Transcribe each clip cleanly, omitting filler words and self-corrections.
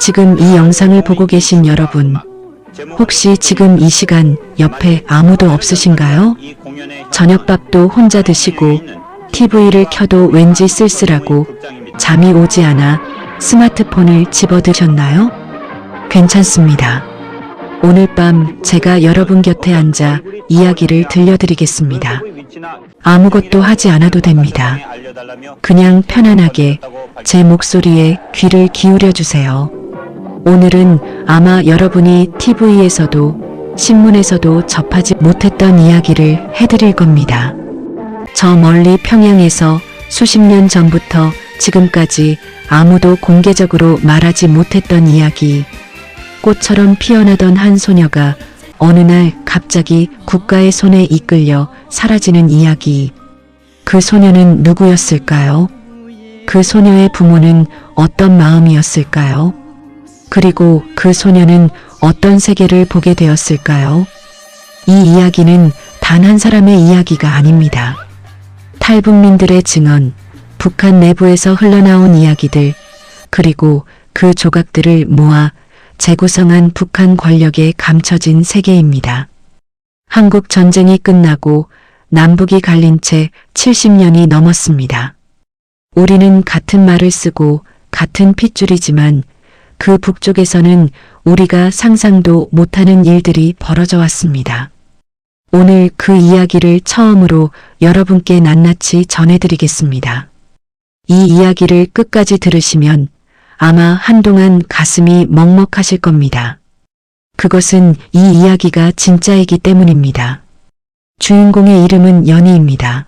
지금 이 영상을 보고 계신 여러분, 혹시 지금 이 시간 옆에 아무도 없으신가요? 저녁밥도 혼자 드시고 TV를 켜도 왠지 쓸쓸하고 잠이 오지 않아 스마트폰을 집어드셨나요? 괜찮습니다. 오늘 밤 제가 여러분 곁에 앉아 이야기를 들려드리겠습니다. 아무것도 하지 않아도 됩니다. 그냥 편안하게 제 목소리에 귀를 기울여 주세요. 오늘은 아마 여러분이 TV에서도 신문에서도 접하지 못했던 이야기를 해드릴 겁니다. 저 멀리 평양에서 수십 년 전부터 지금까지 아무도 공개적으로 말하지 못했던 이야기. 꽃처럼 피어나던 한 소녀가 어느 날 갑자기 국가의 손에 이끌려 사라지는 이야기. 그 소녀는 누구였을까요? 그 소녀의 부모는 어떤 마음이었을까요? 그리고 그 소녀는 어떤 세계를 보게 되었을까요? 이 이야기는 단 한 사람의 이야기가 아닙니다. 탈북민들의 증언, 북한 내부에서 흘러나온 이야기들, 그리고 그 조각들을 모아 재구성한 북한 권력에 감춰진 세계입니다. 한국 전쟁이 끝나고 남북이 갈린 채 70년이 넘었습니다. 우리는 같은 말을 쓰고 같은 핏줄이지만 그 북쪽에서는 우리가 상상도 못하는 일들이 벌어져 왔습니다. 오늘 그 이야기를 처음으로 여러분께 낱낱이 전해드리겠습니다. 이 이야기를 끝까지 들으시면 아마 한동안 가슴이 먹먹하실 겁니다. 그것은 이 이야기가 진짜이기 때문입니다. 주인공의 이름은 연희입니다.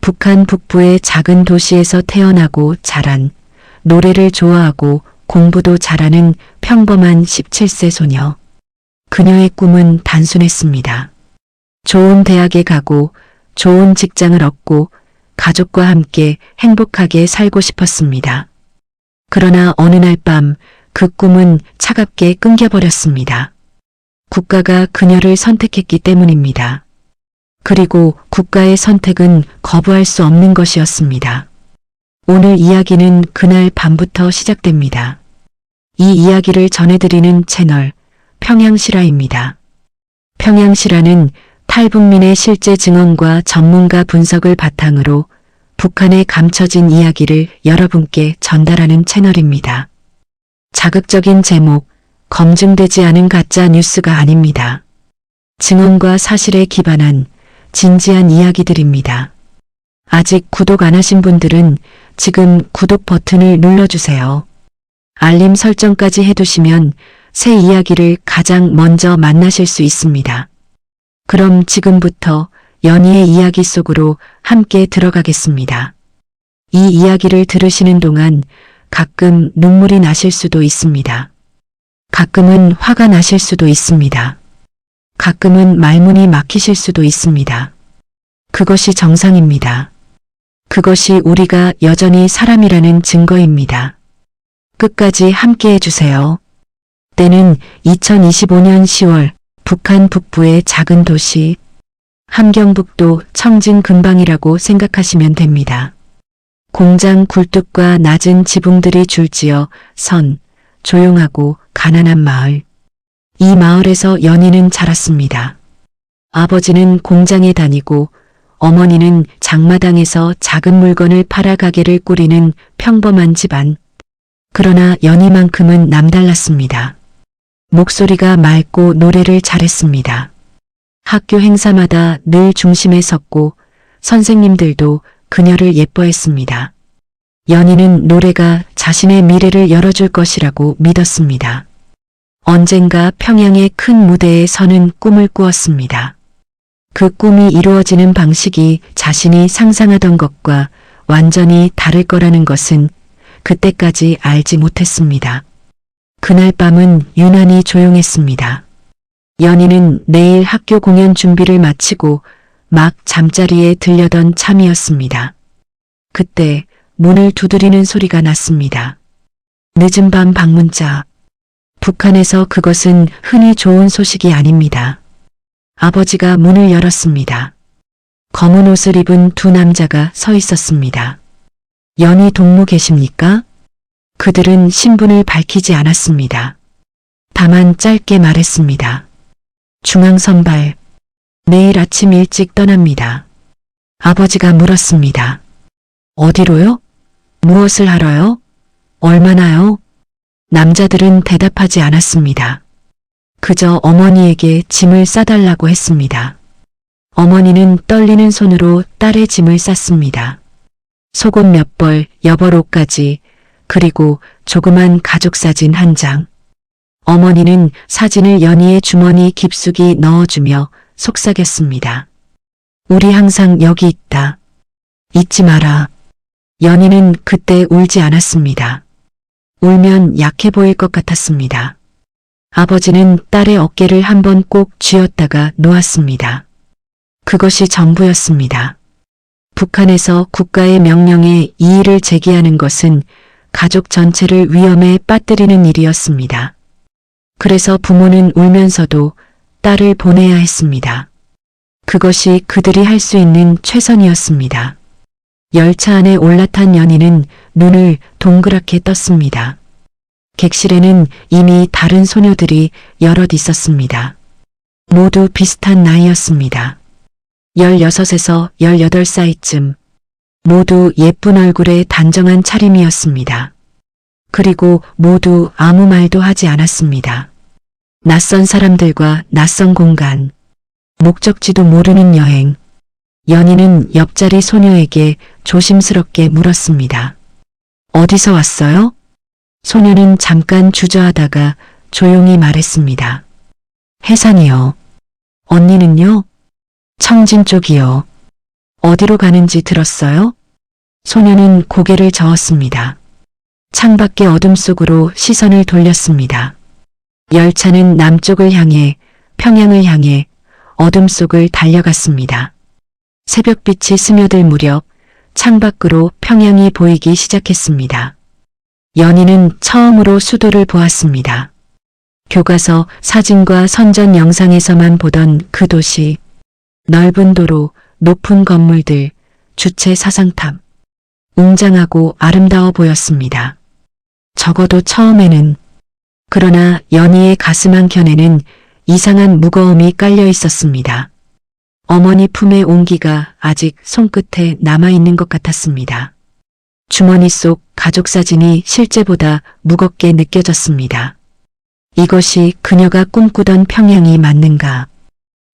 북한 북부의 작은 도시에서 태어나고 자란, 노래를 좋아하고 공부도 잘하는 평범한 17세 소녀. 그녀의 꿈은 단순했습니다. 좋은 대학에 가고 좋은 직장을 얻고 가족과 함께 행복하게 살고 싶었습니다. 그러나 어느 날 밤 그 꿈은 차갑게 끊겨버렸습니다. 국가가 그녀를 선택했기 때문입니다. 그리고 국가의 선택은 거부할 수 없는 것이었습니다. 오늘 이야기는 그날 밤부터 시작됩니다. 이 이야기를 전해드리는 채널 평양실화입니다. 평양실화는 탈북민의 실제 증언과 전문가 분석을 바탕으로 북한에 감춰진 이야기를 여러분께 전달하는 채널입니다. 자극적인 제목, 검증되지 않은 가짜 뉴스가 아닙니다. 증언과 사실에 기반한 진지한 이야기들입니다. 아직 구독 안 하신 분들은 지금 구독 버튼을 눌러주세요. 알림 설정까지 해두시면 새 이야기를 가장 먼저 만나실 수 있습니다. 그럼 지금부터 연희의 이야기 속으로 함께 들어가겠습니다. 이 이야기를 들으시는 동안 가끔 눈물이 나실 수도 있습니다. 가끔은 화가 나실 수도 있습니다. 가끔은 말문이 막히실 수도 있습니다. 그것이 정상입니다. 그것이 우리가 여전히 사람이라는 증거입니다. 끝까지 함께 해주세요. 때는 2025년 10월 북한 북부의 작은 도시 함경북도 청진 근방이라고 생각하시면 됩니다. 공장 굴뚝과 낮은 지붕들이 줄지어 선, 조용하고 가난한 마을. 이 마을에서 연희는 자랐습니다. 아버지는 공장에 다니고 어머니는 장마당에서 작은 물건을 팔아 가게를 꾸리는 평범한 집안. 그러나 연희만큼은 남달랐습니다. 목소리가 맑고 노래를 잘했습니다. 학교 행사마다 늘 중심에 섰고 선생님들도 그녀를 예뻐했습니다. 연희는 노래가 자신의 미래를 열어줄 것이라고 믿었습니다. 언젠가 평양의 큰 무대에 서는 꿈을 꾸었습니다. 그 꿈이 이루어지는 방식이 자신이 상상하던 것과 완전히 다를 거라는 것은 그때까지 알지 못했습니다. 그날 밤은 유난히 조용했습니다. 연희는 내일 학교 공연 준비를 마치고 막 잠자리에 들려던 참이었습니다. 그때 문을 두드리는 소리가 났습니다. 늦은 밤 방문자. 북한에서 그것은 흔히 좋은 소식이 아닙니다. 아버지가 문을 열었습니다. 검은 옷을 입은 두 남자가 서 있었습니다. 연희 동무 계십니까? 그들은 신분을 밝히지 않았습니다. 다만 짧게 말했습니다. 중앙선발, 내일 아침 일찍 떠납니다. 아버지가 물었습니다. 어디로요? 무엇을 하러요? 얼마나요? 남자들은 대답하지 않았습니다. 그저 어머니에게 짐을 싸달라고 했습니다. 어머니는 떨리는 손으로 딸의 짐을 쌌습니다. 속옷 몇 벌, 여벌옷까지, 그리고 조그만 가족사진 한 장. 어머니는 사진을 연희의 주머니 깊숙이 넣어주며 속삭였습니다. 우리 항상 여기 있다. 잊지 마라. 연희는 그때 울지 않았습니다. 울면 약해 보일 것 같았습니다. 아버지는 딸의 어깨를 한번 꼭 쥐었다가 놓았습니다. 그것이 전부였습니다. 북한에서 국가의 명령에 이의를 제기하는 것은 가족 전체를 위험에 빠뜨리는 일이었습니다. 그래서 부모는 울면서도 딸을 보내야 했습니다. 그것이 그들이 할 수 있는 최선이었습니다. 열차 안에 올라탄 연희는 눈을 동그랗게 떴습니다. 객실에는 이미 다른 소녀들이 여럿 있었습니다. 모두 비슷한 나이였습니다. 16에서 18살쯤. 모두 예쁜 얼굴에 단정한 차림이었습니다. 그리고 모두 아무 말도 하지 않았습니다. 낯선 사람들과 낯선 공간, 목적지도 모르는 여행. 연희는 옆자리 소녀에게 조심스럽게 물었습니다. 어디서 왔어요? 소녀는 잠깐 주저하다가 조용히 말했습니다. 해산이요. 언니는요? 청진 쪽이요. 어디로 가는지 들었어요? 소녀는 고개를 저었습니다. 창밖의 어둠 속으로 시선을 돌렸습니다. 열차는 남쪽을 향해, 평양을 향해 어둠 속을 달려갔습니다. 새벽빛이 스며들 무렵 창밖으로 평양이 보이기 시작했습니다. 연희는 처음으로 수도를 보았습니다. 교과서, 사진과 선전 영상에서만 보던 그 도시, 넓은 도로, 높은 건물들, 주체 사상탑, 웅장하고 아름다워 보였습니다. 적어도 처음에는. 그러나 연희의 가슴 한켠에는 이상한 무거움이 깔려 있었습니다. 어머니 품의 온기가 아직 손끝에 남아있는 것 같았습니다. 주머니 속 가족 사진이 실제보다 무겁게 느껴졌습니다. 이것이 그녀가 꿈꾸던 평양이 맞는가?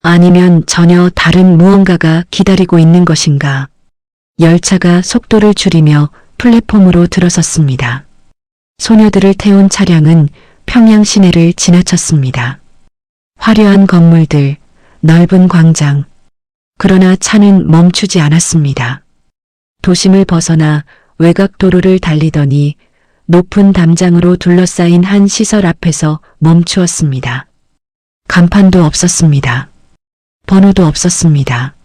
아니면 전혀 다른 무언가가 기다리고 있는 것인가? 열차가 속도를 줄이며 플랫폼으로 들어섰습니다. 소녀들을 태운 차량은 평양 시내를 지나쳤습니다. 화려한 건물들, 넓은 광장. 그러나 차는 멈추지 않았습니다. 도심을 벗어나 외곽 도로를 달리더니 높은 담장으로 둘러싸인 한 시설 앞에서 멈추었습니다. 간판도 없었습니다. 번호도 없었습니다.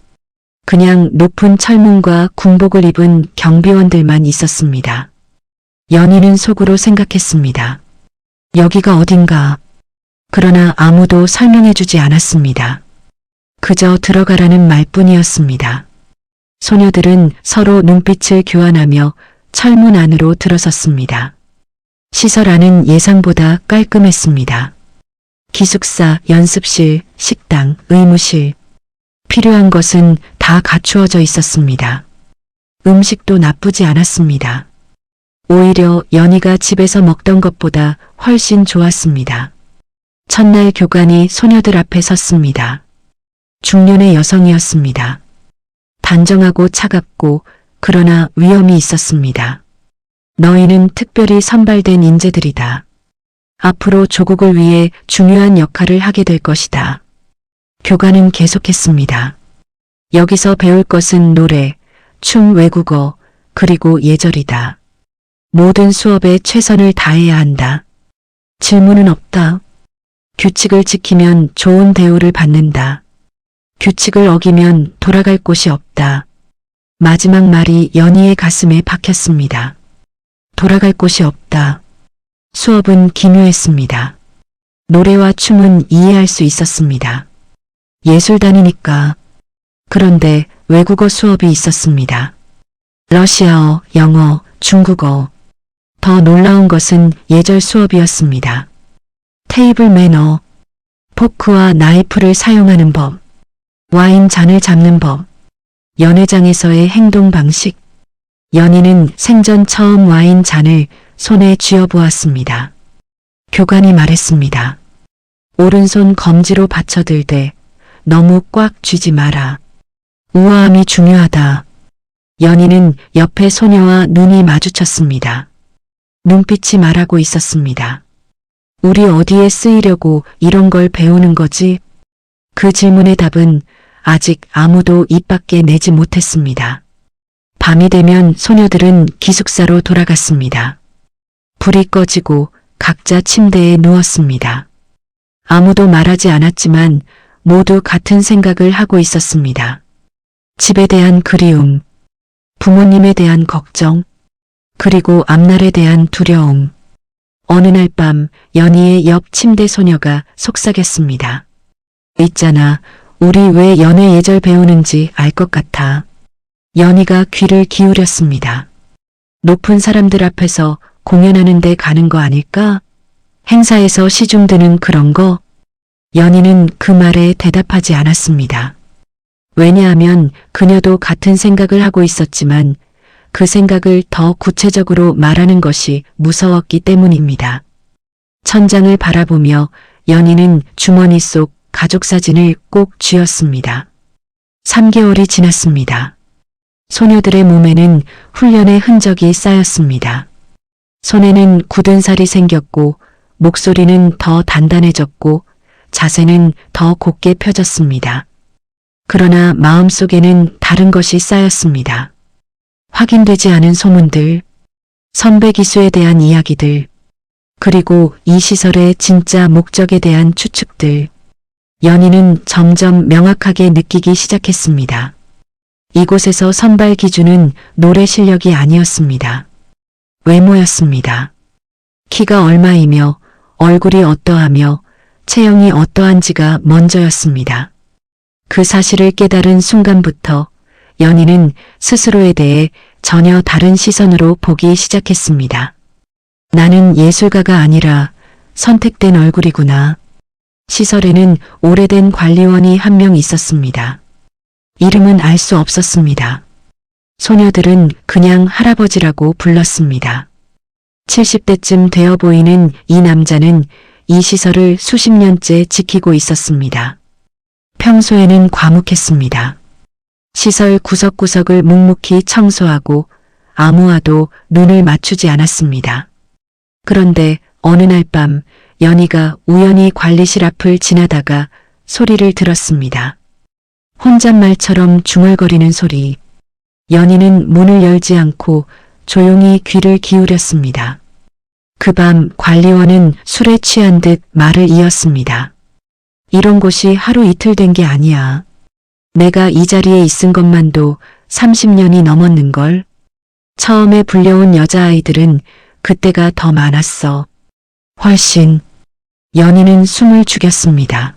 그냥 높은 철문과 군복을 입은 경비원들만 있었습니다. 연희는 속으로 생각했습니다. 여기가 어딘가. 그러나 아무도 설명해주지 않았습니다. 그저 들어가라는 말뿐이었습니다. 소녀들은 서로 눈빛을 교환하며 철문 안으로 들어섰습니다. 시설 안은 예상보다 깔끔했습니다. 기숙사, 연습실, 식당, 의무실. 필요한 것은 다 갖추어져 있었습니다. 음식도 나쁘지 않았습니다. 오히려 연희가 집에서 먹던 것보다 훨씬 좋았습니다. 첫날 교관이 소녀들 앞에 섰습니다. 중년의 여성이었습니다. 단정하고 차갑고 그러나 위험이 있었습니다. 너희는 특별히 선발된 인재들이다. 앞으로 조국을 위해 중요한 역할을 하게 될 것이다. 교관은 계속했습니다. 여기서 배울 것은 노래, 춤, 외국어, 그리고 예절이다. 모든 수업에 최선을 다해야 한다. 질문은 없다. 규칙을 지키면 좋은 대우를 받는다. 규칙을 어기면 돌아갈 곳이 없다. 마지막 말이 연희의 가슴에 박혔습니다. 돌아갈 곳이 없다. 수업은 기묘했습니다. 노래와 춤은 이해할 수 있었습니다. 예술단이니까. 그런데 외국어 수업이 있었습니다. 러시아어, 영어, 중국어. 더 놀라운 것은 예절 수업이었습니다. 테이블 매너, 포크와 나이프를 사용하는 법, 와인 잔을 잡는 법, 연회장에서의 행동 방식. 연희는 생전 처음 와인 잔을 손에 쥐어보았습니다. 교관이 말했습니다. 오른손 검지로 받쳐들되 너무 꽉 쥐지 마라. 우아함이 중요하다. 연희는 옆에 소녀와 눈이 마주쳤습니다. 눈빛이 말하고 있었습니다. 우리 어디에 쓰이려고 이런 걸 배우는 거지? 그 질문의 답은 아직 아무도 입 밖에 내지 못했습니다. 밤이 되면 소녀들은 기숙사로 돌아갔습니다. 불이 꺼지고 각자 침대에 누웠습니다. 아무도 말하지 않았지만 모두 같은 생각을 하고 있었습니다. 집에 대한 그리움, 부모님에 대한 걱정, 그리고 앞날에 대한 두려움. 어느 날 밤 연희의 옆 침대 소녀가 속삭였습니다. 있잖아, 우리 왜 연애 예절 배우는지 알 것 같아. 연희가 귀를 기울였습니다. 높은 사람들 앞에서 공연하는 데 가는 거 아닐까? 행사에서 시중 드는 그런 거? 연희는 그 말에 대답하지 않았습니다. 왜냐하면 그녀도 같은 생각을 하고 있었지만 그 생각을 더 구체적으로 말하는 것이 무서웠기 때문입니다. 천장을 바라보며 연희는 주머니 속 가족사진을 꼭 쥐었습니다. 3개월이 지났습니다. 소녀들의 몸에는 훈련의 흔적이 쌓였습니다. 손에는 굳은 살이 생겼고 목소리는 더 단단해졌고 자세는 더 곧게 펴졌습니다. 그러나 마음속에는 다른 것이 쌓였습니다. 확인되지 않은 소문들, 선배 기수에 대한 이야기들, 그리고 이 시설의 진짜 목적에 대한 추측들. 연희는 점점 명확하게 느끼기 시작했습니다. 이곳에서 선발 기준은 노래 실력이 아니었습니다. 외모였습니다. 키가 얼마이며 얼굴이 어떠하며 체형이 어떠한지가 먼저였습니다. 그 사실을 깨달은 순간부터 연희는 스스로에 대해 전혀 다른 시선으로 보기 시작했습니다. 나는 예술가가 아니라 선택된 얼굴이구나. 시설에는 오래된 관리원이 한 명 있었습니다. 이름은 알 수 없었습니다. 소녀들은 그냥 할아버지라고 불렀습니다. 70대쯤 되어 보이는 이 남자는 이 시설을 수십 년째 지키고 있었습니다. 평소에는 과묵했습니다. 시설 구석구석을 묵묵히 청소하고 아무와도 눈을 맞추지 않았습니다. 그런데 어느 날 밤 연희가 우연히 관리실 앞을 지나다가 소리를 들었습니다. 혼잣말처럼 중얼거리는 소리. 연희는 문을 열지 않고 조용히 귀를 기울였습니다. 그 밤 관리원은 술에 취한 듯 말을 이었습니다. 이런 곳이 하루 이틀 된 게 아니야. 내가 이 자리에 있은 것만도 30년이 넘었는걸. 처음에 불려온 여자아이들은 그때가 더 많았어. 훨씬. 연희는 숨을 죽였습니다.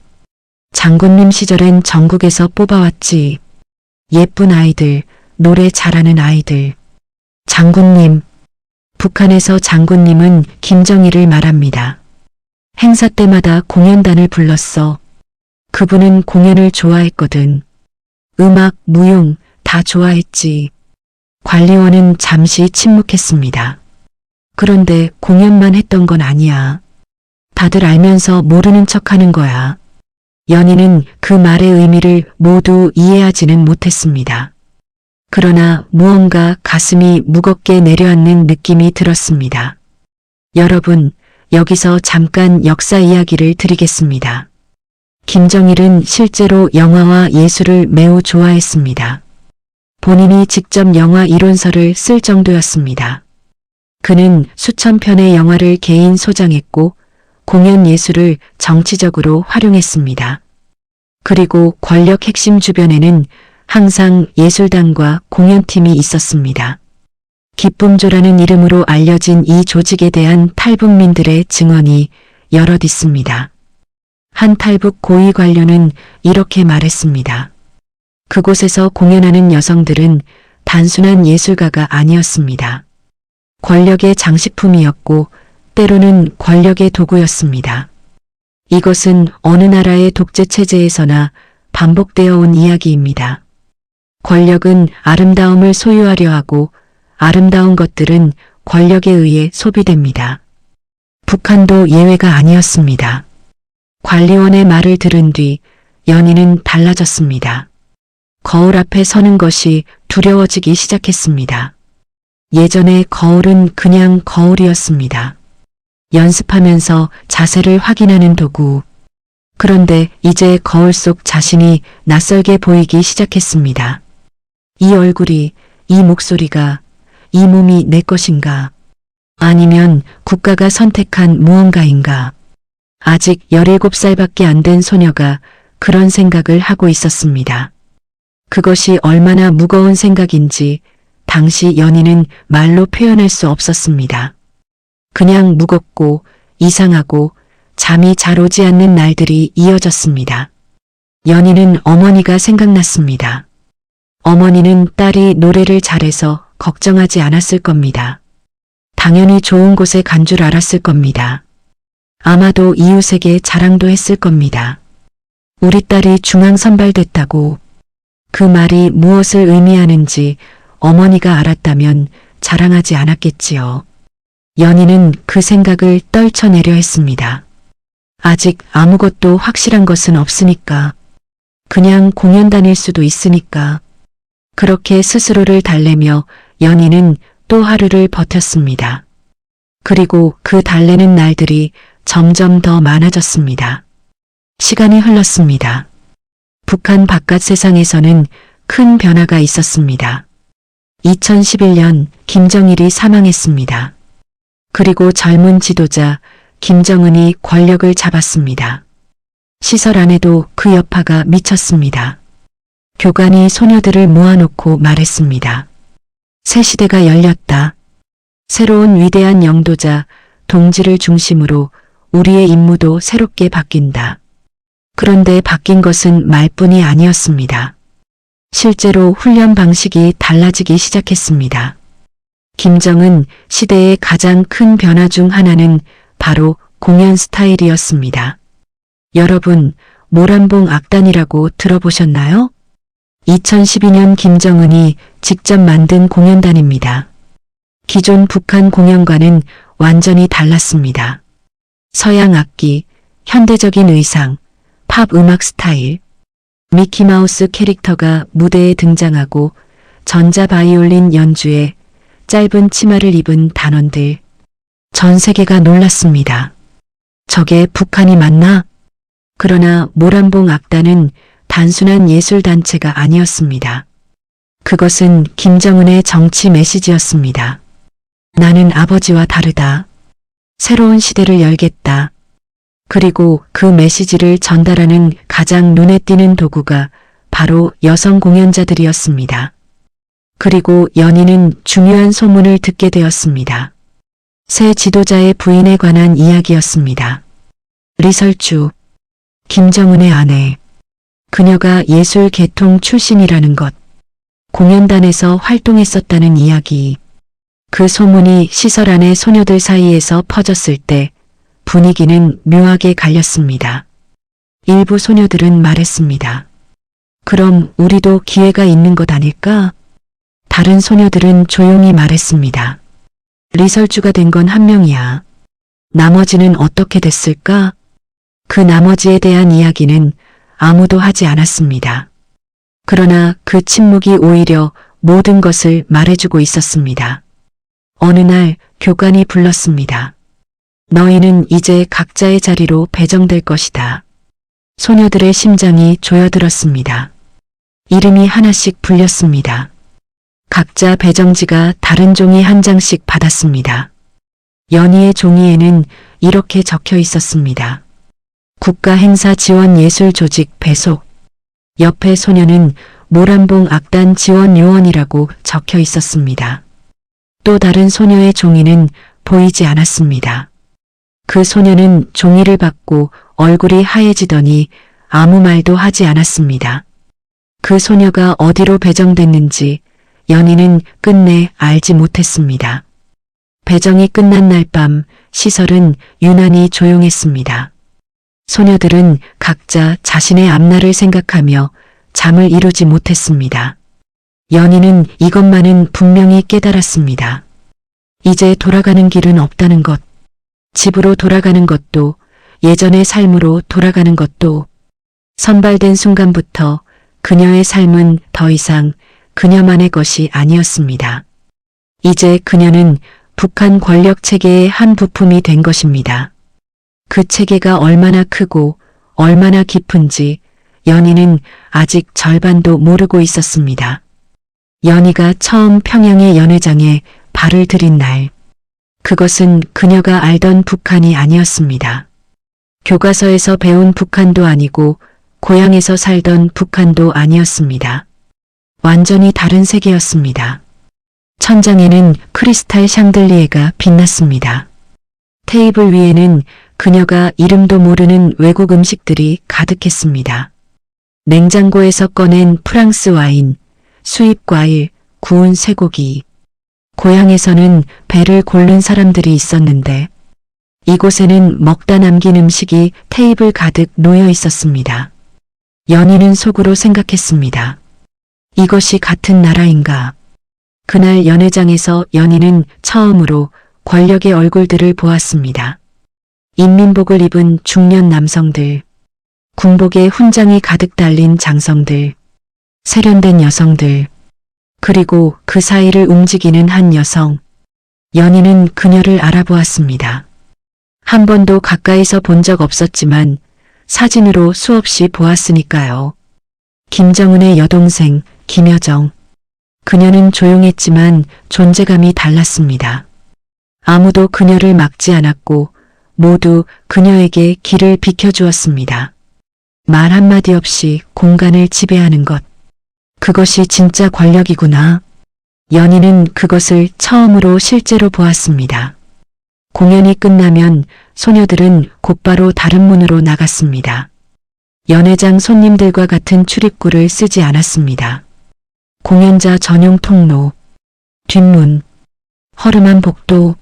장군님 시절엔 전국에서 뽑아왔지. 예쁜 아이들, 노래 잘하는 아이들. 장군님. 북한에서 장군님은 김정일을 말합니다. 행사 때마다 공연단을 불렀어. 그분은 공연을 좋아했거든. 음악, 무용 다 좋아했지. 관리원은 잠시 침묵했습니다. 그런데 공연만 했던 건 아니야. 다들 알면서 모르는 척하는 거야. 연희는 그 말의 의미를 모두 이해하지는 못했습니다. 그러나 무언가 가슴이 무겁게 내려앉는 느낌이 들었습니다. 여러분, 여기서 잠깐 역사 이야기를 드리겠습니다. 김정일은 실제로 영화와 예술을 매우 좋아했습니다. 본인이 직접 영화 이론서를 쓸 정도였습니다. 그는 수천 편의 영화를 개인 소장했고 공연 예술을 정치적으로 활용했습니다. 그리고 권력 핵심 주변에는 항상 예술단과 공연팀이 있었습니다. 기쁨조라는 이름으로 알려진 이 조직에 대한 탈북민들의 증언이 여럿 있습니다. 한 탈북 고위 관료는 이렇게 말했습니다. 그곳에서 공연하는 여성들은 단순한 예술가가 아니었습니다. 권력의 장식품이었고 때로는 권력의 도구였습니다. 이것은 어느 나라의 독재 체제에서나 반복되어 온 이야기입니다. 권력은 아름다움을 소유하려 하고 아름다운 것들은 권력에 의해 소비됩니다. 북한도 예외가 아니었습니다. 관리원의 말을 들은 뒤 연희는 달라졌습니다. 거울 앞에 서는 것이 두려워지기 시작했습니다. 예전에 거울은 그냥 거울이었습니다. 연습하면서 자세를 확인하는 도구. 그런데 이제 거울 속 자신이 낯설게 보이기 시작했습니다. 이 얼굴이, 이 목소리가, 이 몸이 내 것인가? 아니면 국가가 선택한 무언가인가? 아직 17살밖에 안 된 소녀가 그런 생각을 하고 있었습니다. 그것이 얼마나 무거운 생각인지 당시 연희는 말로 표현할 수 없었습니다. 그냥 무겁고 이상하고 잠이 잘 오지 않는 날들이 이어졌습니다. 연희는 어머니가 생각났습니다. 어머니는 딸이 노래를 잘해서 걱정하지 않았을 겁니다. 당연히 좋은 곳에 간 줄 알았을 겁니다. 아마도 이웃에게 자랑도 했을 겁니다. 우리 딸이 중앙 선발됐다고. 그 말이 무엇을 의미하는지 어머니가 알았다면 자랑하지 않았겠지요. 연희는 그 생각을 떨쳐내려 했습니다. 아직 아무것도 확실한 것은 없으니까. 그냥 공연 다닐 수도 있으니까. 그렇게 스스로를 달래며 연희는 또 하루를 버텼습니다. 그리고 그 달래는 날들이 점점 더 많아졌습니다. 시간이 흘렀습니다. 북한 바깥 세상에서는 큰 변화가 있었습니다. 2011년 김정일이 사망했습니다. 그리고 젊은 지도자 김정은이 권력을 잡았습니다. 시설 안에도 그 여파가 미쳤습니다. 교관이 소녀들을 모아놓고 말했습니다. 새 시대가 열렸다. 새로운 위대한 영도자 동지를 중심으로 우리의 임무도 새롭게 바뀐다. 그런데 바뀐 것은 말뿐이 아니었습니다. 실제로 훈련 방식이 달라지기 시작했습니다. 김정은 시대의 가장 큰 변화 중 하나는 바로 공연 스타일이었습니다. 여러분, 모란봉 악단이라고 들어보셨나요? 2012년 김정은이 직접 만든 공연단입니다. 기존 북한 공연과는 완전히 달랐습니다. 서양 악기, 현대적인 의상, 팝 음악 스타일, 미키마우스 캐릭터가 무대에 등장하고 전자 바이올린 연주에 짧은 치마를 입은 단원들. 전 세계가 놀랐습니다. 저게 북한이 맞나? 그러나 모란봉 악단은 단순한 예술단체가 아니었습니다. 그것은 김정은의 정치 메시지였습니다. 나는 아버지와 다르다. 새로운 시대를 열겠다. 그리고 그 메시지를 전달하는 가장 눈에 띄는 도구가 바로 여성 공연자들이었습니다. 그리고 연희는 중요한 소문을 듣게 되었습니다. 새 지도자의 부인에 관한 이야기였습니다. 리설주, 김정은의 아내. 그녀가 예술 계통 출신이라는 것. 공연단에서 활동했었다는 이야기. 그 소문이 시설 안의 소녀들 사이에서 퍼졌을 때 분위기는 묘하게 갈렸습니다. 일부 소녀들은 말했습니다. 그럼 우리도 기회가 있는 것 아닐까? 다른 소녀들은 조용히 말했습니다. 리설주가 된 건 한 명이야. 나머지는 어떻게 됐을까? 그 나머지에 대한 이야기는 아무도 하지 않았습니다. 그러나 그 침묵이 오히려 모든 것을 말해주고 있었습니다. 어느 날 교관이 불렀습니다. 너희는 이제 각자의 자리로 배정될 것이다. 소녀들의 심장이 조여들었습니다. 이름이 하나씩 불렸습니다. 각자 배정지가 다른 종이 한 장씩 받았습니다. 연희의 종이에는 이렇게 적혀 있었습니다. 국가행사 지원 예술조직 배속. 옆에 소녀는 모란봉 악단 지원 요원이라고 적혀 있었습니다. 또 다른 소녀의 종이는 보이지 않았습니다. 그 소녀는 종이를 받고 얼굴이 하얘지더니 아무 말도 하지 않았습니다. 그 소녀가 어디로 배정됐는지 연희는 끝내 알지 못했습니다. 배정이 끝난 날 밤 시설은 유난히 조용했습니다. 소녀들은 각자 자신의 앞날을 생각하며 잠을 이루지 못했습니다. 연희는 이것만은 분명히 깨달았습니다. 이제 돌아가는 길은 없다는 것. 집으로 돌아가는 것도 예전의 삶으로 돌아가는 것도 선발된 순간부터 그녀의 삶은 더 이상 그녀만의 것이 아니었습니다. 이제 그녀는 북한 권력 체계의 한 부품이 된 것입니다. 그 체계가 얼마나 크고 얼마나 깊은지 연희는 아직 절반도 모르고 있었습니다. 연희가 처음 평양의 연회장에 발을 들인 날, 그것은 그녀가 알던 북한이 아니었습니다. 교과서에서 배운 북한도 아니고 고향에서 살던 북한도 아니었습니다. 완전히 다른 세계였습니다. 천장에는 크리스탈 샹들리에가 빛났습니다. 테이블 위에는 그녀가 이름도 모르는 외국 음식들이 가득했습니다. 냉장고에서 꺼낸 프랑스 와인, 수입 과일, 구운 쇠고기. 고향에서는 배를 고른 사람들이 있었는데 이곳에는 먹다 남긴 음식이 테이블 가득 놓여 있었습니다. 연희는 속으로 생각했습니다. 이것이 같은 나라인가? 그날 연회장에서 연희는 처음으로 권력의 얼굴들을 보았습니다. 인민복을 입은 중년 남성들, 군복에 훈장이 가득 달린 장성들, 세련된 여성들, 그리고 그 사이를 움직이는 한 여성. 연희는 그녀를 알아보았습니다. 한 번도 가까이서 본 적 없었지만 사진으로 수없이 보았으니까요. 김정은의 여동생 김여정. 그녀는 조용했지만 존재감이 달랐습니다. 아무도 그녀를 막지 않았고 모두 그녀에게 길을 비켜주었습니다. 말 한마디 없이 공간을 지배하는 것. 그것이 진짜 권력이구나. 연희는 그것을 처음으로 실제로 보았습니다. 공연이 끝나면 소녀들은 곧바로 다른 문으로 나갔습니다. 연회장 손님들과 같은 출입구를 쓰지 않았습니다. 공연자 전용 통로, 뒷문, 허름한 복도,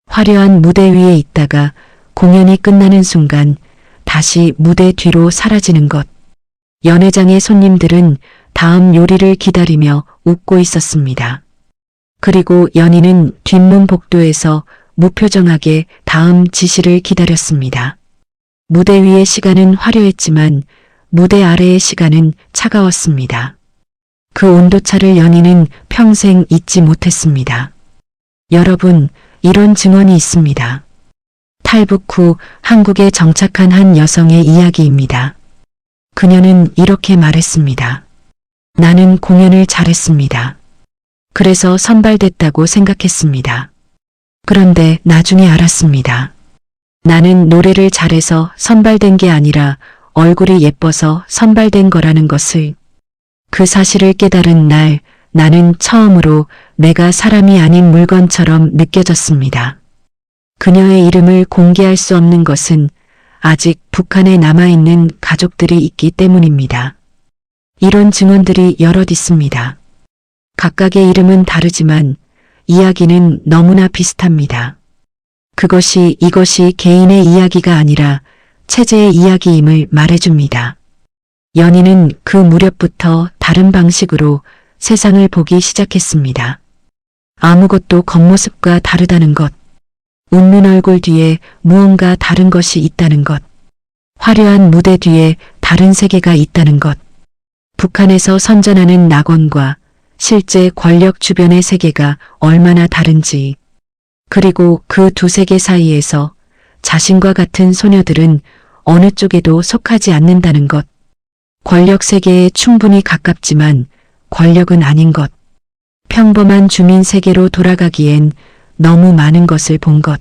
화려한 무대 위에 있다가 공연이 끝나는 순간 다시 무대 뒤로 사라지는 것. 연회장의 손님들은 다음 요리를 기다리며 웃고 있었습니다. 그리고 연희는 뒷문 복도에서 무표정하게 다음 지시를 기다렸습니다. 무대 위의 시간은 화려했지만 무대 아래의 시간은 차가웠습니다. 그 온도차를 연희는 평생 잊지 못했습니다. 여러분, 이런 증언이 있습니다. 탈북 후 한국에 정착한 한 여성의 이야기입니다. 그녀는 이렇게 말했습니다. 나는 공연을 잘했습니다. 그래서 선발됐다고 생각했습니다. 그런데 나중에 알았습니다. 나는 노래를 잘해서 선발된 게 아니라 얼굴이 예뻐서 선발된 거라는 것을. 그 사실을 깨달은 날 나는 처음으로 내가 사람이 아닌 물건처럼 느껴졌습니다. 그녀의 이름을 공개할 수 없는 것은 아직 북한에 남아있는 가족들이 있기 때문입니다. 이런 증언들이 여럿 있습니다. 각각의 이름은 다르지만 이야기는 너무나 비슷합니다. 이것이 개인의 이야기가 아니라 체제의 이야기임을 말해줍니다. 연희는 그 무렵부터 다른 방식으로 세상을 보기 시작했습니다. 아무것도 겉모습과 다르다는 것, 웃는 얼굴 뒤에 무언가 다른 것이 있다는 것, 화려한 무대 뒤에 다른 세계가 있다는 것, 북한에서 선전하는 낙원과 실제 권력 주변의 세계가 얼마나 다른지, 그리고 그 두 세계 사이에서 자신과 같은 소녀들은 어느 쪽에도 속하지 않는다는 것, 권력 세계에 충분히 가깝지만 권력은 아닌 것, 평범한 주민 세계로 돌아가기엔 너무 많은 것을 본 것.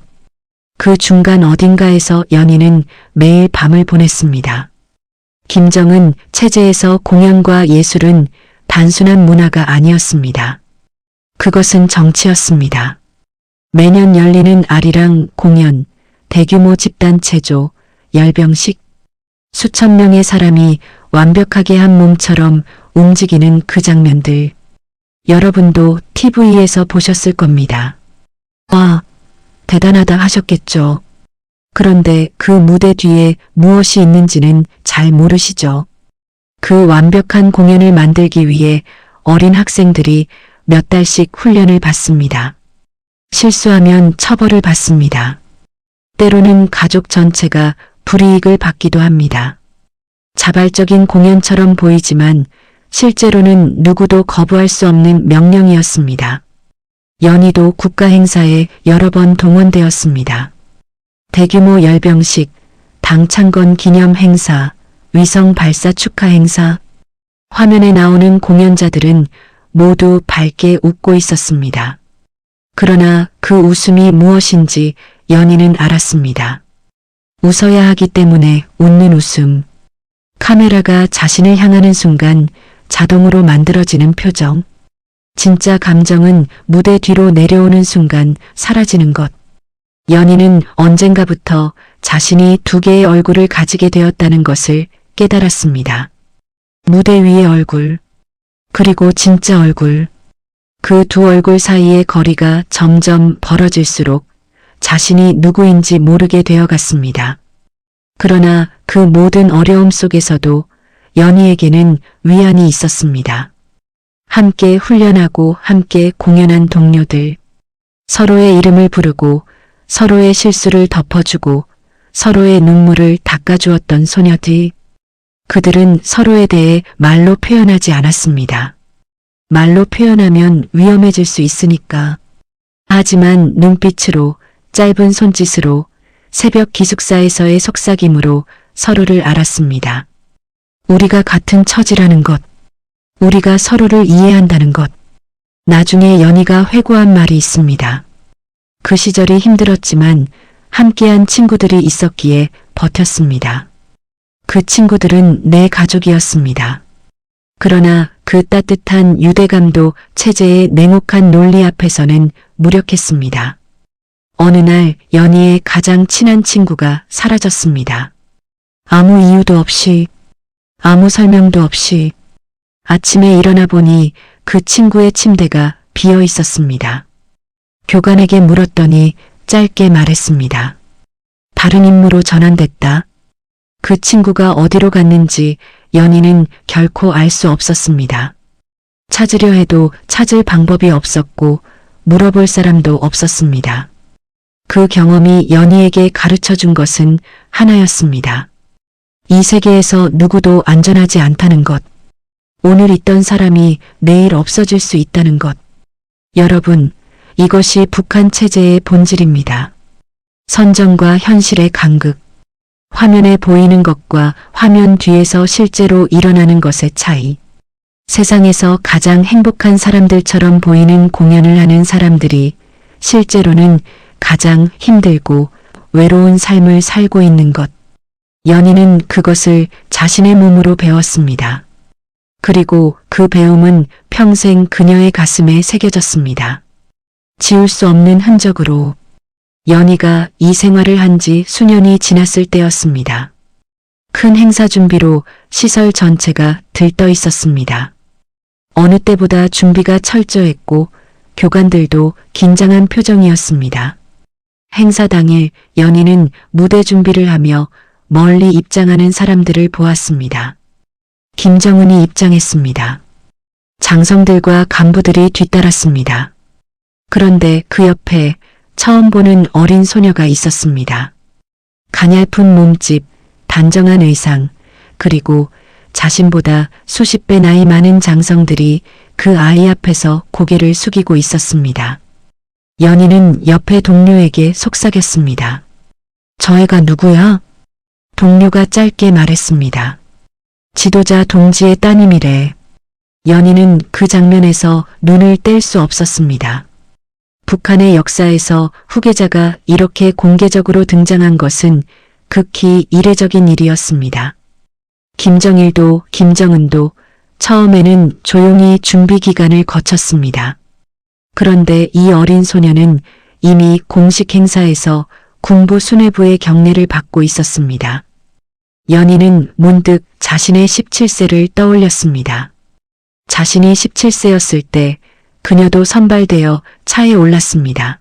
그 중간 어딘가에서 연희는 매일 밤을 보냈습니다. 김정은 체제에서 공연과 예술은 단순한 문화가 아니었습니다. 그것은 정치였습니다. 매년 열리는 아리랑 공연, 대규모 집단 체조, 열병식, 수천 명의 사람이 완벽하게 한 몸처럼 움직이는 그 장면들. 여러분도 TV에서 보셨을 겁니다. 와, 대단하다 하셨겠죠. 그런데 그 무대 뒤에 무엇이 있는지는 잘 모르시죠. 그 완벽한 공연을 만들기 위해 어린 학생들이 몇 달씩 훈련을 받습니다. 실수하면 처벌을 받습니다. 때로는 가족 전체가 불이익을 받기도 합니다. 자발적인 공연처럼 보이지만 실제로는 누구도 거부할 수 없는 명령이었습니다. 연희도 국가 행사에 여러 번 동원되었습니다. 대규모 열병식, 당창건 기념 행사, 위성 발사 축하 행사. 화면에 나오는 공연자들은 모두 밝게 웃고 있었습니다. 그러나 그 웃음이 무엇인지 연희는 알았습니다. 웃어야 하기 때문에 웃는 웃음. 카메라가 자신을 향하는 순간 자동으로 만들어지는 표정. 진짜 감정은 무대 뒤로 내려오는 순간 사라지는 것. 연희는 언젠가부터 자신이 두 개의 얼굴을 가지게 되었다는 것을 깨달았습니다. 무대 위의 얼굴, 그리고 진짜 얼굴. 그 두 얼굴 사이의 거리가 점점 벌어질수록 자신이 누구인지 모르게 되어갔습니다. 그러나 그 모든 어려움 속에서도 연희에게는 위안이 있었습니다. 함께 훈련하고 함께 공연한 동료들, 서로의 이름을 부르고 서로의 실수를 덮어주고 서로의 눈물을 닦아주었던 소녀들. 그들은 서로에 대해 말로 표현하지 않았습니다. 말로 표현하면 위험해질 수 있으니까. 하지만 눈빛으로, 짧은 손짓으로, 새벽 기숙사에서의 속삭임으로 서로를 알았습니다. 우리가 같은 처지라는 것, 우리가 서로를 이해한다는 것. 나중에 연희가 회고한 말이 있습니다. 그 시절이 힘들었지만 함께한 친구들이 있었기에 버텼습니다. 그 친구들은 내 가족이었습니다. 그러나 그 따뜻한 유대감도 체제의 냉혹한 논리 앞에서는 무력했습니다. 어느 날 연희의 가장 친한 친구가 사라졌습니다. 아무 이유도 없이, 아무 설명도 없이. 아침에 일어나 보니 그 친구의 침대가 비어 있었습니다. 교관에게 물었더니 짧게 말했습니다. 다른 임무로 전환됐다. 그 친구가 어디로 갔는지 연희는 결코 알 수 없었습니다. 찾으려 해도 찾을 방법이 없었고 물어볼 사람도 없었습니다. 그 경험이 연희에게 가르쳐 준 것은 하나였습니다. 이 세계에서 누구도 안전하지 않다는 것. 오늘 있던 사람이 내일 없어질 수 있다는 것. 여러분, 이것이 북한 체제의 본질입니다. 선정과 현실의 간극. 화면에 보이는 것과 화면 뒤에서 실제로 일어나는 것의 차이. 세상에서 가장 행복한 사람들처럼 보이는 공연을 하는 사람들이 실제로는 가장 힘들고 외로운 삶을 살고 있는 것. 연희는 그것을 자신의 몸으로 배웠습니다. 그리고 그 배움은 평생 그녀의 가슴에 새겨졌습니다. 지울 수 없는 흔적으로. 연희가 이 생활을 한 지 수년이 지났을 때였습니다. 큰 행사 준비로 시설 전체가 들떠 있었습니다. 어느 때보다 준비가 철저했고 교관들도 긴장한 표정이었습니다. 행사 당일 연희는 무대 준비를 하며 멀리 입장하는 사람들을 보았습니다. 김정은이 입장했습니다. 장성들과 간부들이 뒤따랐습니다. 그런데 그 옆에 처음 보는 어린 소녀가 있었습니다. 가냘픈 몸집, 단정한 의상, 그리고 자신보다 수십 배 나이 많은 장성들이 그 아이 앞에서 고개를 숙이고 있었습니다. 연희는 옆에 동료에게 속삭였습니다. 저 애가 누구야? 동료가 짧게 말했습니다. 지도자 동지의 따님이래. 연희는 그 장면에서 눈을 뗄 수 없었습니다. 북한의 역사에서 후계자가 이렇게 공개적으로 등장한 것은 극히 이례적인 일이었습니다. 김정일도 김정은도 처음에는 조용히 준비 기간을 거쳤습니다. 그런데 이 어린 소녀는 이미 공식 행사에서 군부 수뇌부의 경례를 받고 있었습니다. 연희는 문득 자신의 17세를 떠올렸습니다. 자신이 17세였을 때 그녀도 선발되어 차에 올랐습니다.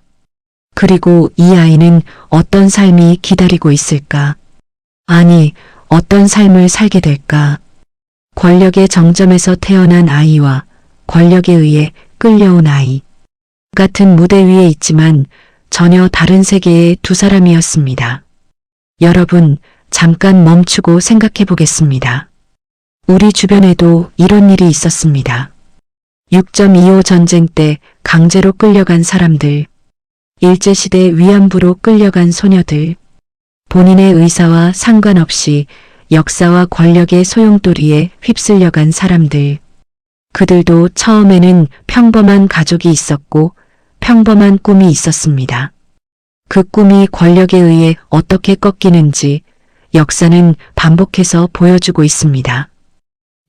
그리고 이 아이는 어떤 삶이 기다리고 있을까? 아니, 어떤 삶을 살게 될까? 권력의 정점에서 태어난 아이와 권력에 의해 끌려온 아이. 같은 무대 위에 있지만 전혀 다른 세계의 두 사람이었습니다. 여러분, 잠깐 멈추고 생각해 보겠습니다. 우리 주변에도 이런 일이 있었습니다. 6.25 전쟁 때 강제로 끌려간 사람들, 일제시대 위안부로 끌려간 소녀들, 본인의 의사와 상관없이 역사와 권력의 소용돌이에 휩쓸려간 사람들, 그들도 처음에는 평범한 가족이 있었고 평범한 꿈이 있었습니다. 그 꿈이 권력에 의해 어떻게 꺾이는지 역사는 반복해서 보여주고 있습니다.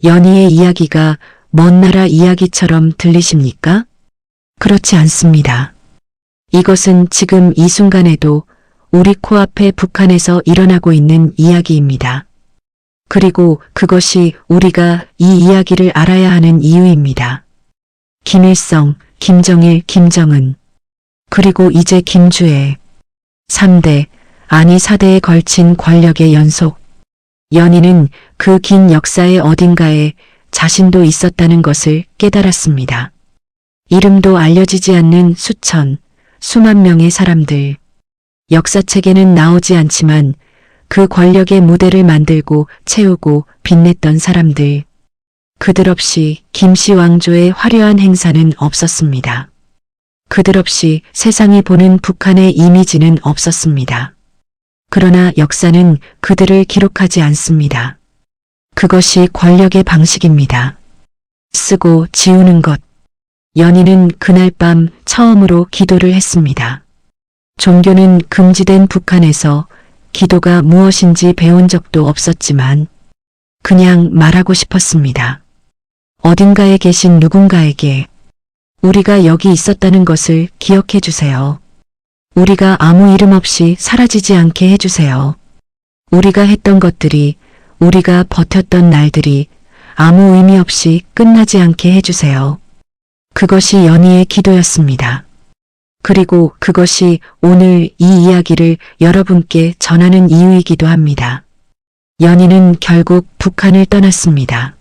연희의 이야기가 먼 나라 이야기처럼 들리십니까? 그렇지 않습니다. 이것은 지금 이 순간에도 우리 코앞에 북한에서 일어나고 있는 이야기입니다. 그리고 그것이 우리가 이 이야기를 알아야 하는 이유입니다. 김일성, 김정일, 김정은, 그리고 이제 김주애. 3대, 아니 4대에 걸친 권력의 연속. 연희는 그 긴 역사의 어딘가에 자신도 있었다는 것을 깨달았습니다. 이름도 알려지지 않는 수천, 수만 명의 사람들. 역사책에는 나오지 않지만 그 권력의 무대를 만들고 채우고 빛냈던 사람들. 그들 없이 김씨 왕조의 화려한 행사는 없었습니다. 그들 없이 세상이 보는 북한의 이미지는 없었습니다. 그러나 역사는 그들을 기록하지 않습니다. 그것이 권력의 방식입니다. 쓰고 지우는 것. 연희는 그날 밤 처음으로 기도를 했습니다. 종교는 금지된 북한에서 기도가 무엇인지 배운 적도 없었지만 그냥 말하고 싶었습니다. 어딘가에 계신 누군가에게 우리가 여기 있었다는 것을 기억해 주세요. 우리가 아무 이름 없이 사라지지 않게 해주세요. 우리가 했던 것들이, 우리가 버텼던 날들이 아무 의미 없이 끝나지 않게 해주세요. 그것이 연희의 기도였습니다. 그리고 그것이 오늘 이 이야기를 여러분께 전하는 이유이기도 합니다. 연희는 결국 북한을 떠났습니다.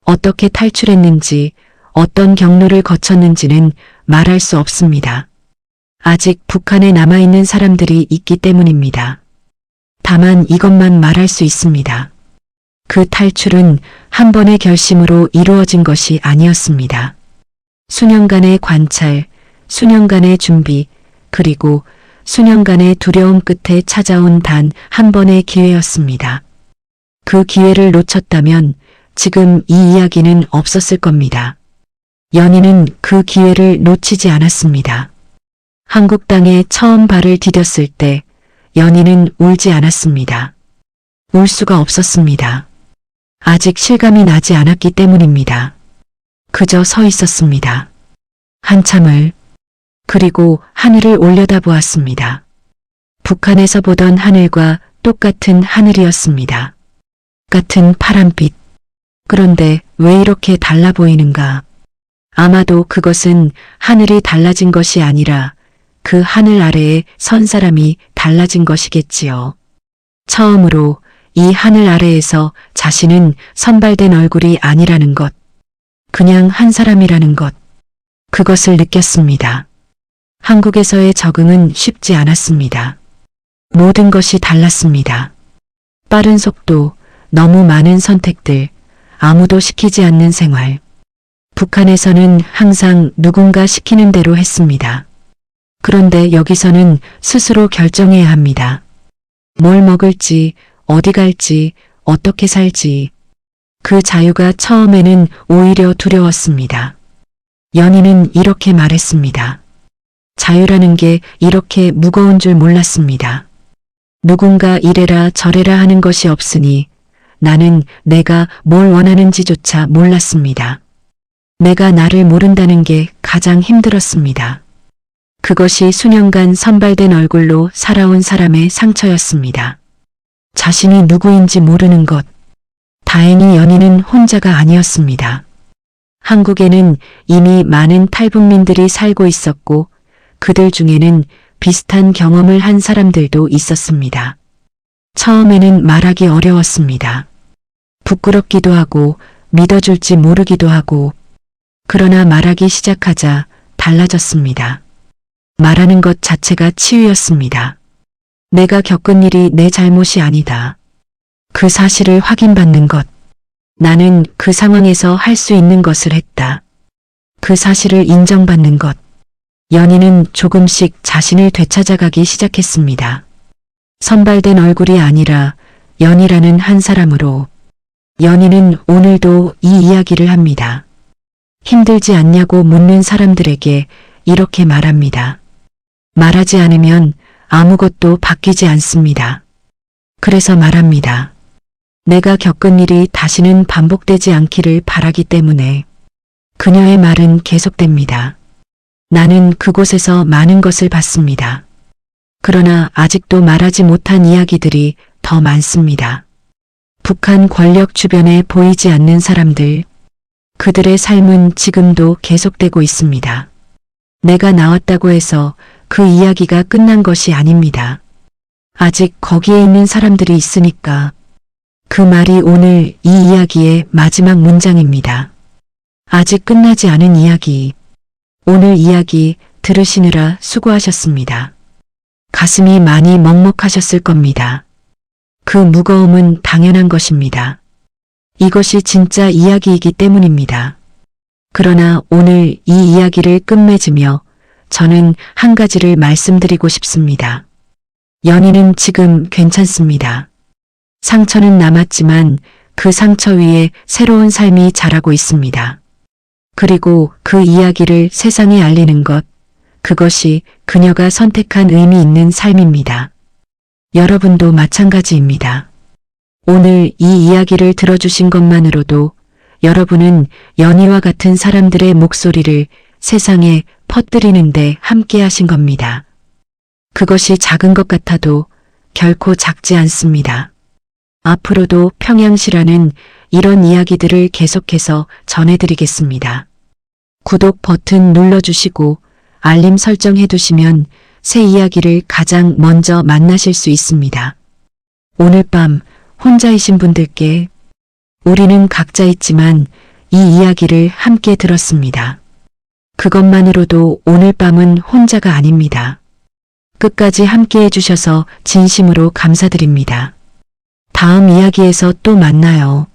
어떻게 탈출했는지, 어떤 경로를 거쳤는지는 말할 수 없습니다. 아직 북한에 남아있는 사람들이 있기 때문입니다. 다만 이것만 말할 수 있습니다. 그 탈출은 한 번의 결심으로 이루어진 것이 아니었습니다. 수년간의 관찰, 수년간의 준비, 그리고 수년간의 두려움 끝에 찾아온 단 한 번의 기회였습니다. 그 기회를 놓쳤다면 지금 이 이야기는 없었을 겁니다. 연희는 그 기회를 놓치지 않았습니다. 한국 땅에 처음 발을 디뎠을 때 연희는 울지 않았습니다. 울 수가 없었습니다. 아직 실감이 나지 않았기 때문입니다. 그저 서 있었습니다. 한참을, 그리고 하늘을 올려다보았습니다. 북한에서 보던 하늘과 똑같은 하늘이었습니다. 같은 파란빛. 그런데 왜 이렇게 달라 보이는가? 아마도 그것은 하늘이 달라진 것이 아니라 그 하늘 아래에 선 사람이 달라진 것이겠지요. 처음으로 이 하늘 아래에서 자신은 선발된 얼굴이 아니라는 것, 그냥 한 사람이라는 것, 그것을 느꼈습니다. 한국에서의 적응은 쉽지 않았습니다. 모든 것이 달랐습니다. 빠른 속도, 너무 많은 선택들, 아무도 시키지 않는 생활. 북한에서는 항상 누군가 시키는 대로 했습니다. 그런데 여기서는 스스로 결정해야 합니다. 뭘 먹을지, 어디 갈지, 어떻게 살지. 그 자유가 처음에는 오히려 두려웠습니다. 연희는 이렇게 말했습니다. 자유라는 게 이렇게 무거운 줄 몰랐습니다. 누군가 이래라 저래라 하는 것이 없으니 나는 내가 뭘 원하는지조차 몰랐습니다. 내가 나를 모른다는 게 가장 힘들었습니다. 그것이 수년간 선발된 얼굴로 살아온 사람의 상처였습니다. 자신이 누구인지 모르는 것. 다행히 연희는 혼자가 아니었습니다. 한국에는 이미 많은 탈북민들이 살고 있었고 그들 중에는 비슷한 경험을 한 사람들도 있었습니다. 처음에는 말하기 어려웠습니다. 부끄럽기도 하고 믿어줄지 모르기도 하고, 그러나 말하기 시작하자 달라졌습니다. 말하는 것 자체가 치유였습니다. 내가 겪은 일이 내 잘못이 아니다. 그 사실을 확인받는 것. 나는 그 상황에서 할 수 있는 것을 했다. 그 사실을 인정받는 것. 연희는 조금씩 자신을 되찾아가기 시작했습니다. 선발된 얼굴이 아니라 연희라는 한 사람으로. 연희는 오늘도 이 이야기를 합니다. 힘들지 않냐고 묻는 사람들에게 이렇게 말합니다. 말하지 않으면 아무것도 바뀌지 않습니다. 그래서 말합니다. 내가 겪은 일이 다시는 반복되지 않기를 바라기 때문에. 그녀의 말은 계속됩니다. 나는 그곳에서 많은 것을 봤습니다. 그러나 아직도 말하지 못한 이야기들이 더 많습니다. 북한 권력 주변에 보이지 않는 사람들. 그들의 삶은 지금도 계속되고 있습니다. 내가 나왔다고 해서 그 이야기가 끝난 것이 아닙니다. 아직 거기에 있는 사람들이 있으니까. 그 말이 오늘 이 이야기의 마지막 문장입니다. 아직 끝나지 않은 이야기. 오늘 이야기 들으시느라 수고하셨습니다. 가슴이 많이 먹먹하셨을 겁니다. 그 무거움은 당연한 것입니다. 이것이 진짜 이야기이기 때문입니다. 그러나 오늘 이 이야기를 끝맺으며 저는 한 가지를 말씀드리고 싶습니다. 연희는 지금 괜찮습니다. 상처는 남았지만 그 상처 위에 새로운 삶이 자라고 있습니다. 그리고 그 이야기를 세상에 알리는 것, 그것이 그녀가 선택한 의미 있는 삶입니다. 여러분도 마찬가지입니다. 오늘 이 이야기를 들어주신 것만으로도 여러분은 연희와 같은 사람들의 목소리를 세상에 퍼뜨리는데 함께 하신 겁니다. 그것이 작은 것 같아도 결코 작지 않습니다. 앞으로도 평양시라는 이런 이야기들을 계속해서 전해드리겠습니다. 구독 버튼 눌러주시고 알림 설정해 두시면 새 이야기를 가장 먼저 만나실 수 있습니다. 오늘 밤 혼자이신 분들께 우리는 각자 있지만 이 이야기를 함께 들었습니다. 그것만으로도 오늘 밤은 혼자가 아닙니다. 끝까지 함께 해주셔서 진심으로 감사드립니다. 다음 이야기에서 또 만나요.